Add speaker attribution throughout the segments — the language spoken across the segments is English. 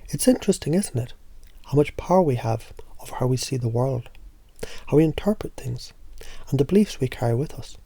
Speaker 1: It's interesting, isn't it, how much power we have over how we see the world, how we interpret things, and the beliefs we carry with us.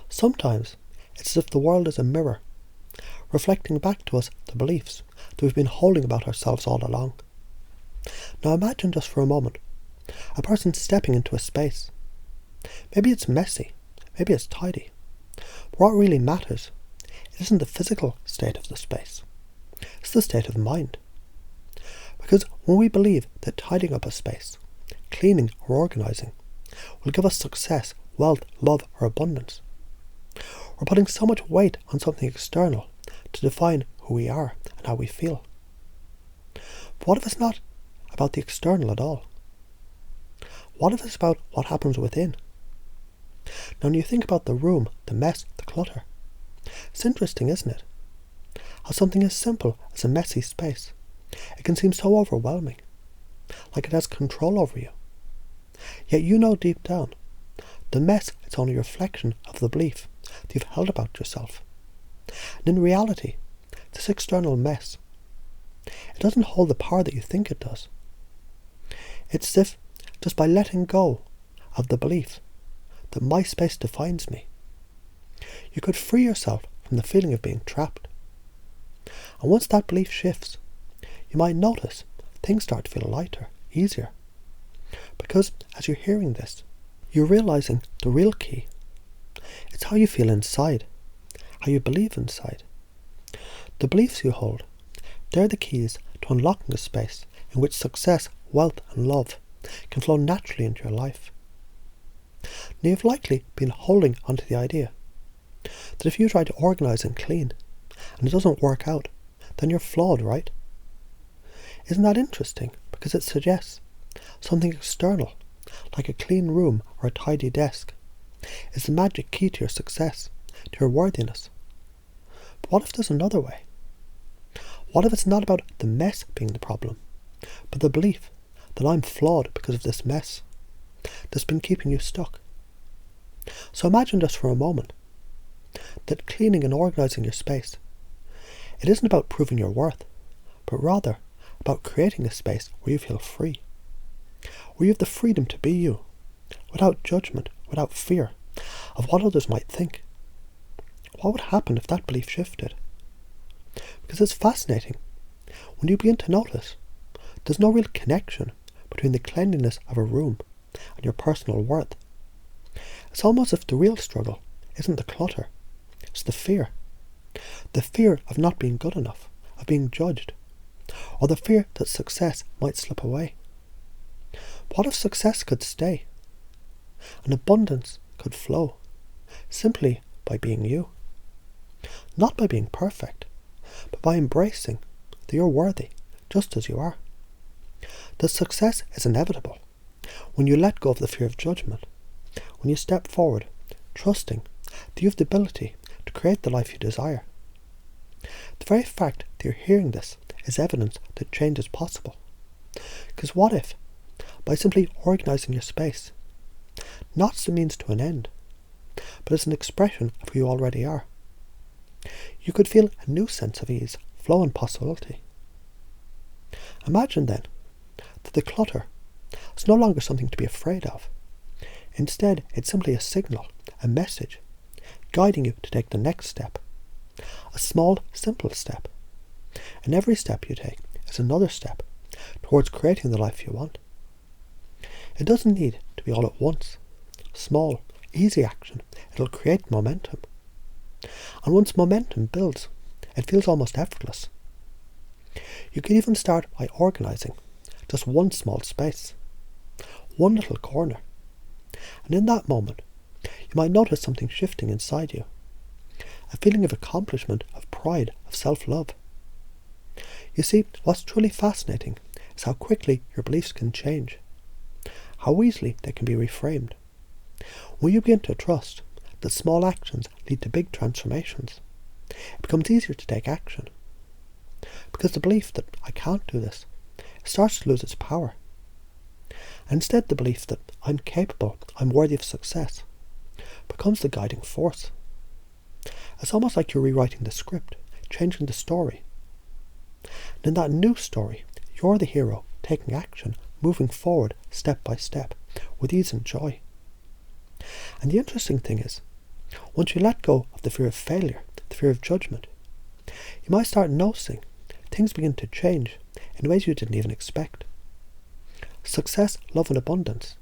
Speaker 1: Sometimes it's as if the world is a mirror, reflecting back to us the beliefs that we've been holding about ourselves all along. Now imagine just for a moment a person stepping into a space. Maybe it's messy, maybe it's tidy. But what really matters isn't the physical state of the space, it's the state of mind. Because when we believe that tidying up a space, cleaning or organising, will give us success, wealth, love or abundance, we're putting so much weight on something external to define who we are and how we feel. But what if it's not about the external at all? What if it's about what happens within? Now when you think about the room, the mess, the clutter, it's interesting, isn't it? How something as simple as a messy space, it can seem so overwhelming, like it has control over you. Yet you know deep down, the mess is only a reflection of the belief that you've held about yourself. And in reality, this external mess, it doesn't hold the power that you think it does. It's as if, just by letting go of the belief that my space defines me, you could free yourself from the feeling of being trapped. And once that belief shifts, you might notice things start to feel lighter, easier. Because as you're hearing this, you're realizing the real key. It's how you feel inside, how you believe inside. The beliefs you hold, they're the keys to unlocking a space in which success, wealth and love can flow naturally into your life. Now you've likely been holding onto the idea that if you try to organise and clean and it doesn't work out, then you're flawed, right? Isn't that interesting? Because it suggests something external, like a clean room or a tidy desk, is the magic key to your success, to your worthiness. But what if there's another way? What if it's not about the mess being the problem, but the belief that I'm flawed because of this mess that's been keeping you stuck? So imagine just for a moment that cleaning and organising your space, it isn't about proving your worth, but rather about creating a space where you feel free, where you have the freedom to be you, without judgment, without fear of what others might think. What would happen if that belief shifted? Because it's fascinating. When you begin to notice, there's no real connection between the cleanliness of a room and your personal worth. It's almost as if the real struggle isn't the clutter, it's the fear. The fear of not being good enough, of being judged, or the fear that success might slip away. What if success could stay, and abundance could flow, simply by being you? Not by being perfect, but by embracing that you're worthy, just as you are. That success is inevitable when you let go of the fear of judgment, when you step forward, trusting that you have the ability to create the life you desire. The very fact that you're hearing this is evidence that change is possible. Because what if, by simply organising your space, not as a means to an end, but as an expression of who you already are, you could feel a new sense of ease, flow and possibility. Imagine then that the clutter is no longer something to be afraid of. Instead, it's simply a signal, a message, guiding you to take the next step. A small, simple step. And every step you take is another step towards creating the life you want. It doesn't need to be all at once. Small, easy action, it'll create momentum. And once momentum builds, it feels almost effortless. You can even start by organising just one small space, one little corner. And in that moment, you might notice something shifting inside you. A feeling of accomplishment, of pride, of self-love. You see, what's truly fascinating is how quickly your beliefs can change, how easily they can be reframed. When you begin to trust that small actions lead to big transformations, it becomes easier to take action. Because the belief that I can't do this starts to lose its power. And instead the belief that I'm capable, I'm worthy of success, becomes the guiding force. It's almost like you're rewriting the script, changing the story. And in that new story, you're the hero, taking action, moving forward step by step, with ease and joy. And the interesting thing is, once you let go of the fear of failure, the fear of judgment, you might start noticing things begin to change in ways you didn't even expect. Success, love and abundance,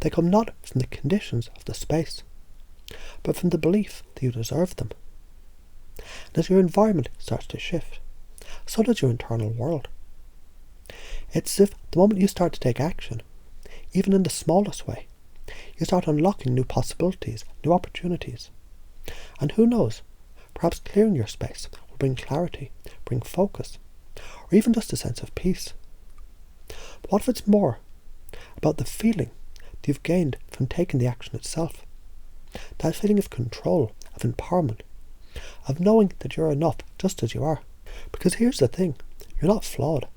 Speaker 1: they come not from the conditions of the space, but from the belief that you deserve them. And as your environment starts to shift, so does your internal world. It's as if the moment you start to take action, even in the smallest way, you start unlocking new possibilities, new opportunities. And who knows, perhaps clearing your space will bring clarity, bring focus, or even just a sense of peace. But what if it's more about the feeling that you've gained from taking the action itself? That feeling of control, of empowerment, of knowing that you're enough just as you are. Because here's the thing, you're not flawed.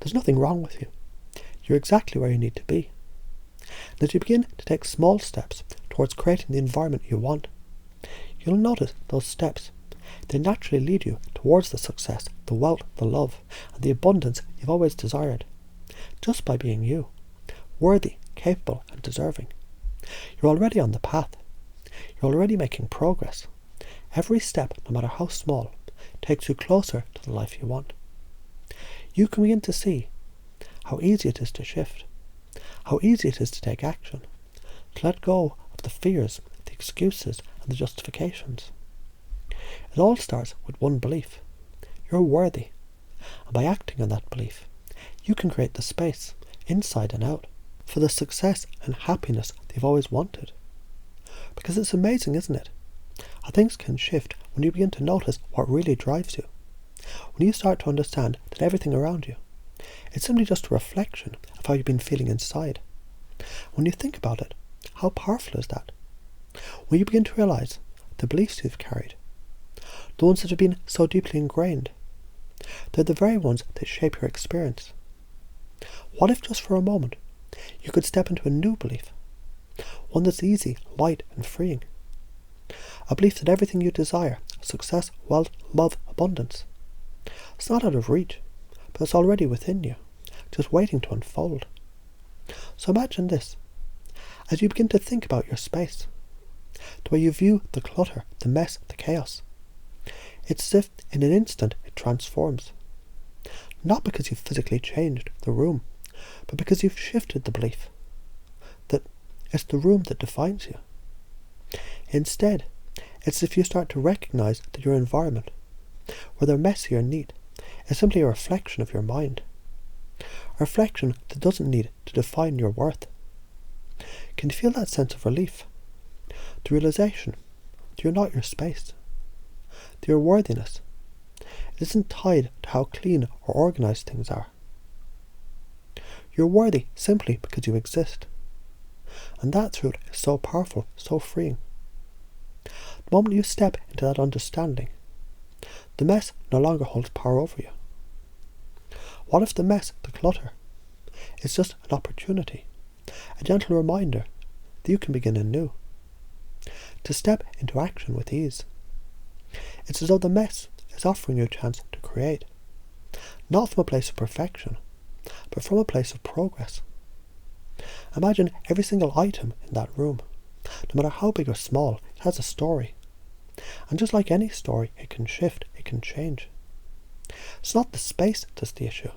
Speaker 1: There's nothing wrong with you. You're exactly where you need to be. And as you begin to take small steps towards creating the environment you want, you'll notice those steps. They naturally lead you towards the success, the wealth, the love, and the abundance you've always desired. Just by being you, worthy, capable, and deserving. You're already on the path. You're already making progress. Every step, no matter how small, takes you closer to the life you want. You can begin to see how easy it is to shift, how easy it is to take action, to let go of the fears, the excuses, and the justifications. It all starts with one belief. You're worthy. And by acting on that belief, you can create the space, inside and out, for the success and happiness that you've always wanted. Because it's amazing, isn't it? How things can shift when you begin to notice what really drives you. When you start to understand that everything around you, it's simply just a reflection of how you've been feeling inside. When you think about it, how powerful is that? When you begin to realise the beliefs you've carried, the ones that have been so deeply ingrained, they're the very ones that shape your experience. What if just for a moment you could step into a new belief, one that's easy, light and freeing? A belief that everything you desire, success, wealth, love, abundance, it's not out of reach, but it's already within you, just waiting to unfold. So imagine this, as you begin to think about your space, the way you view the clutter, the mess, the chaos. It's as if in an instant it transforms. Not because you've physically changed the room, but because you've shifted the belief that it's the room that defines you. Instead, it's as if you start to recognise that your environment, whether messy or neat, is simply a reflection of your mind. A reflection that doesn't need to define your worth. Can you feel that sense of relief? The realisation that you're not your space. That your worthiness, it isn't tied to how clean or organised things are. You're worthy simply because you exist. And that truth is so powerful, so freeing. The moment you step into that understanding, the mess no longer holds power over you. What if the mess, the clutter, is just an opportunity, a gentle reminder that you can begin anew, to step into action with ease? It's as though the mess is offering you a chance to create, not from a place of perfection, but from a place of progress. Imagine every single item in that room, no matter how big or small, it has a story. And just like any story, it can shift, it can change. It's not the space that's the issue.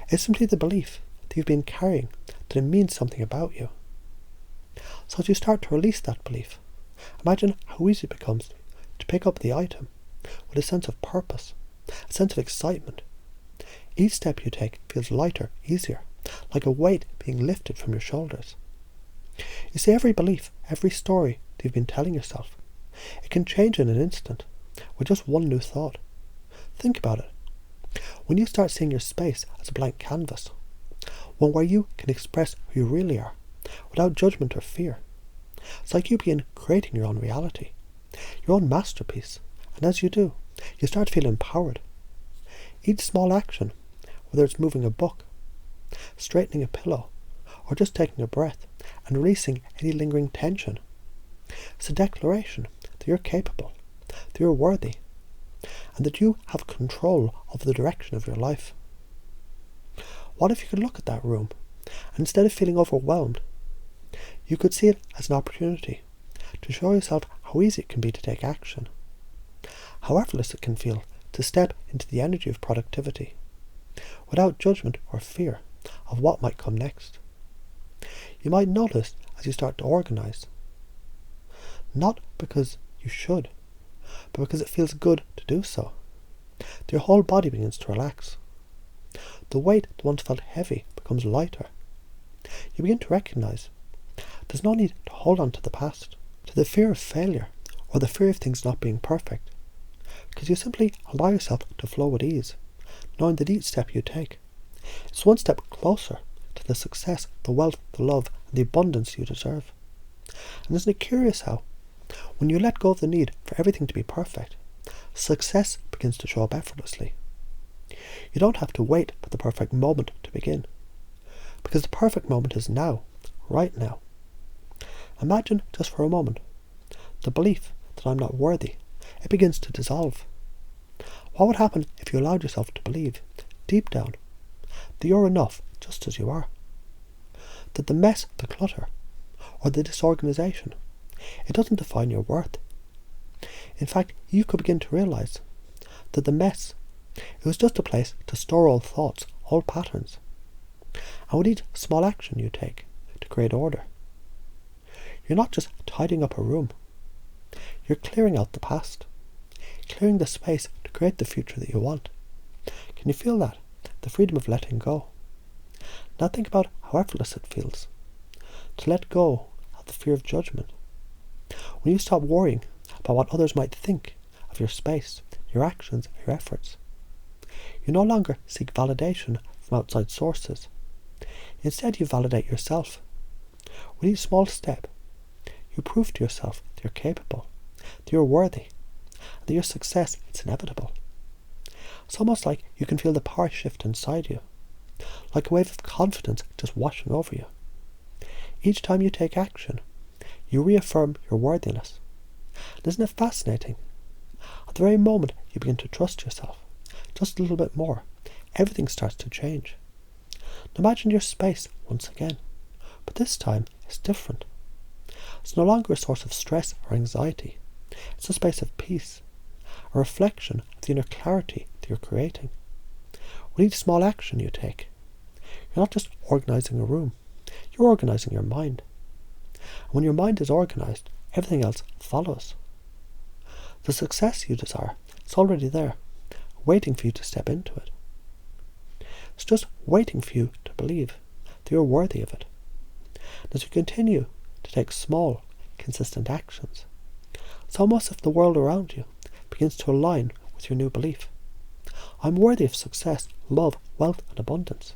Speaker 1: It's simply the belief that you've been carrying that it means something about you. So as you start to release that belief, imagine how easy it becomes to pick up the item with a sense of purpose, a sense of excitement. Each step you take feels lighter, easier, like a weight being lifted from your shoulders. You see, every belief, every story that you've been telling yourself, it can change in an instant with just one new thought. Think about it. When you start seeing your space as a blank canvas, one where you can express who you really are, without judgment or fear, it's like you begin creating your own reality, your own masterpiece, and as you do, you start to feel empowered. Each small action, whether it's moving a book, straightening a pillow, or just taking a breath and releasing any lingering tension, it's a declaration that you're capable, that you're worthy, and that you have control of the direction of your life. What if you could look at that room, and instead of feeling overwhelmed, you could see it as an opportunity to show yourself how easy it can be to take action, how effortless it can feel to step into the energy of productivity, without judgment or fear of what might come next. You might notice as you start to organize, not because you should, but because it feels good to do so. Your whole body begins to relax. The weight that once felt heavy becomes lighter. You begin to recognize there's no need to hold on to the past, to the fear of failure, or the fear of things not being perfect, because you simply allow yourself to flow with ease, knowing that each step you take is one step closer to the success, the wealth, the love, and the abundance you deserve. And isn't it curious how, when you let go of the need for everything to be perfect, success begins to show up effortlessly. You don't have to wait for the perfect moment to begin, because the perfect moment is now, right now. Imagine just for a moment the belief that I'm not worthy. It begins to dissolve. What would happen if you allowed yourself to believe, deep down, that you're enough just as you are? That the mess, the clutter, or the disorganization, it doesn't define your worth. In fact, you could begin to realize that the mess, it was just a place to store old thoughts, old patterns. And with each small action you take to create order, you're not just tidying up a room. You're clearing out the past, clearing the space to create the future that you want. Can you feel that? The freedom of letting go. Now think about how effortless it feels to let go of the fear of judgment. When you stop worrying about what others might think of your space, your actions, your efforts, you no longer seek validation from outside sources. Instead, you validate yourself. With each small step, you prove to yourself that you're capable, that you're worthy, and that your success is inevitable. It's almost like you can feel the power shift inside you, like a wave of confidence just washing over you. Each time you take action, you reaffirm your worthiness. And isn't it fascinating? At the very moment you begin to trust yourself, just a little bit more, everything starts to change. Imagine your space once again, but this time it's different. It's no longer a source of stress or anxiety. It's a space of peace, a reflection of the inner clarity that you're creating. With each small action you take, you're not just organizing a room, you're organizing your mind. And when your mind is organized, everything else follows. The success you desire is already there, waiting for you to step into it. It's just waiting for you to believe that you're worthy of it. And as you continue to take small, consistent actions, it's almost as if the world around you begins to align with your new belief. I'm worthy of success, love, wealth, and abundance.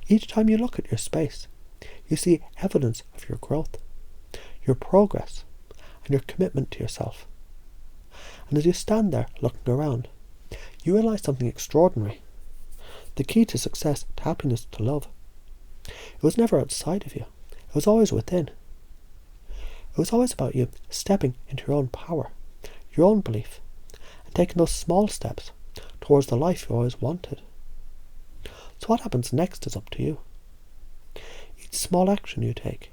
Speaker 1: Each time you look at your space, you see evidence of your growth, your progress, and your commitment to yourself. And as you stand there looking around, you realize something extraordinary. The key to success, to happiness, to love, it was never outside of you. It was always within. It was always about you stepping into your own power, your own belief, and taking those small steps towards the life you always wanted. So what happens next is up to you. Each small action you take,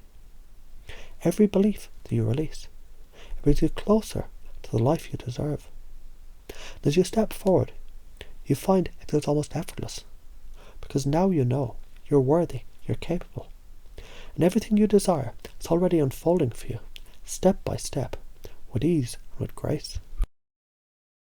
Speaker 1: every belief that you release, it brings you closer to the life you deserve. And as you step forward, you find it feels almost effortless, because now you know you're worthy, you're capable, and everything you desire is already unfolding for you, step by step, with ease and with grace.